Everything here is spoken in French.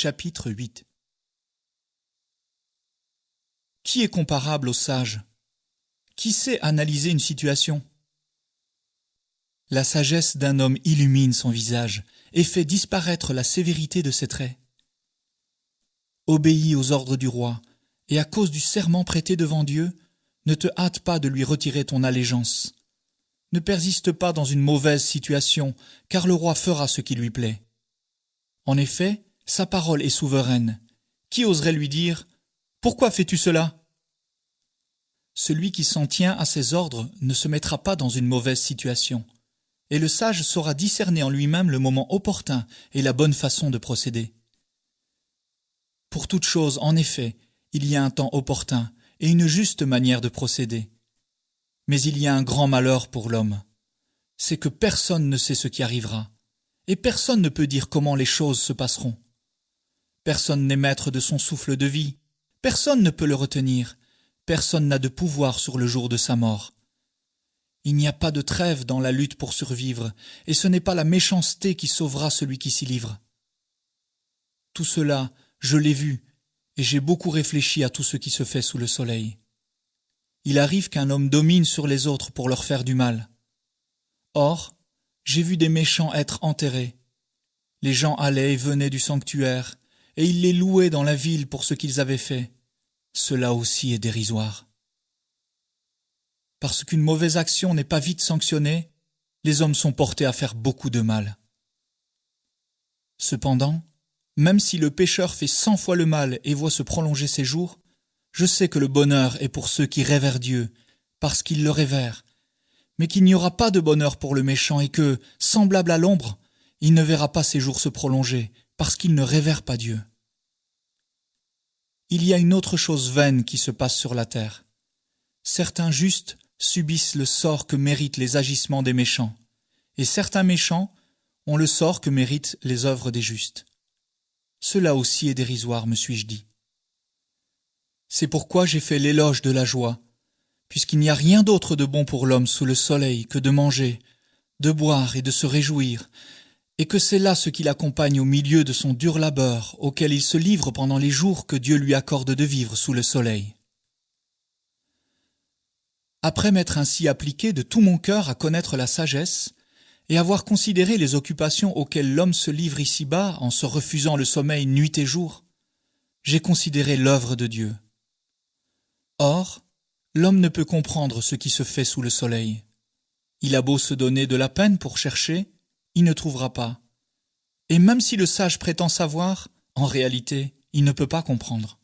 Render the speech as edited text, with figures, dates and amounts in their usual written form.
Chapitre 8. Qui est comparable au sage? Qui sait analyser une situation? La sagesse d'un homme illumine son visage et fait disparaître la sévérité de ses traits. Obéis aux ordres du roi, et à cause du serment prêté devant Dieu, ne te hâte pas de lui retirer ton allégeance. Ne persiste pas dans une mauvaise situation, car le roi fera ce qui lui plaît. En effet, sa parole est souveraine. Qui oserait lui dire « Pourquoi fais-tu cela ?» Celui qui s'en tient à ses ordres ne se mettra pas dans une mauvaise situation, et le sage saura discerner en lui-même le moment opportun et la bonne façon de procéder. Pour toute chose, en effet, il y a un temps opportun et une juste manière de procéder. Mais il y a un grand malheur pour l'homme, c'est que personne ne sait ce qui arrivera, et personne ne peut dire comment les choses se passeront. Personne n'est maître de son souffle de vie, personne ne peut le retenir, personne n'a de pouvoir sur le jour de sa mort. Il n'y a pas de trêve dans la lutte pour survivre, et ce n'est pas la méchanceté qui sauvera celui qui s'y livre. Tout cela, je l'ai vu, et j'ai beaucoup réfléchi à tout ce qui se fait sous le soleil. Il arrive qu'un homme domine sur les autres pour leur faire du mal. Or, j'ai vu des méchants être enterrés. Les gens allaient et venaient du sanctuaire, et ils les louaient dans la ville pour ce qu'ils avaient fait. Cela aussi est dérisoire. Parce qu'une mauvaise action n'est pas vite sanctionnée, les hommes sont portés à faire beaucoup de mal. Cependant, même si le pécheur fait 100 fois le mal et voit se prolonger ses jours, je sais que le bonheur est pour ceux qui révèrent Dieu, parce qu'ils le révèrent, mais qu'il n'y aura pas de bonheur pour le méchant et que, semblable à l'ombre, il ne verra pas ses jours se prolonger, parce qu'il ne révère pas Dieu. Il y a une autre chose vaine qui se passe sur la terre. Certains justes subissent le sort que méritent les agissements des méchants, et certains méchants ont le sort que méritent les œuvres des justes. Cela aussi est dérisoire, me suis-je dit. C'est pourquoi j'ai fait l'éloge de la joie, puisqu'il n'y a rien d'autre de bon pour l'homme sous le soleil que de manger, de boire et de se réjouir, et que c'est là ce qui l'accompagne au milieu de son dur labeur auquel il se livre pendant les jours que Dieu lui accorde de vivre sous le soleil. Après m'être ainsi appliqué de tout mon cœur à connaître la sagesse, et avoir considéré les occupations auxquelles l'homme se livre ici-bas en se refusant le sommeil nuit et jour, j'ai considéré l'œuvre de Dieu. Or, l'homme ne peut comprendre ce qui se fait sous le soleil. Il a beau se donner de la peine pour chercher, il ne trouvera pas. Et même si le sage prétend savoir, en réalité, il ne peut pas comprendre.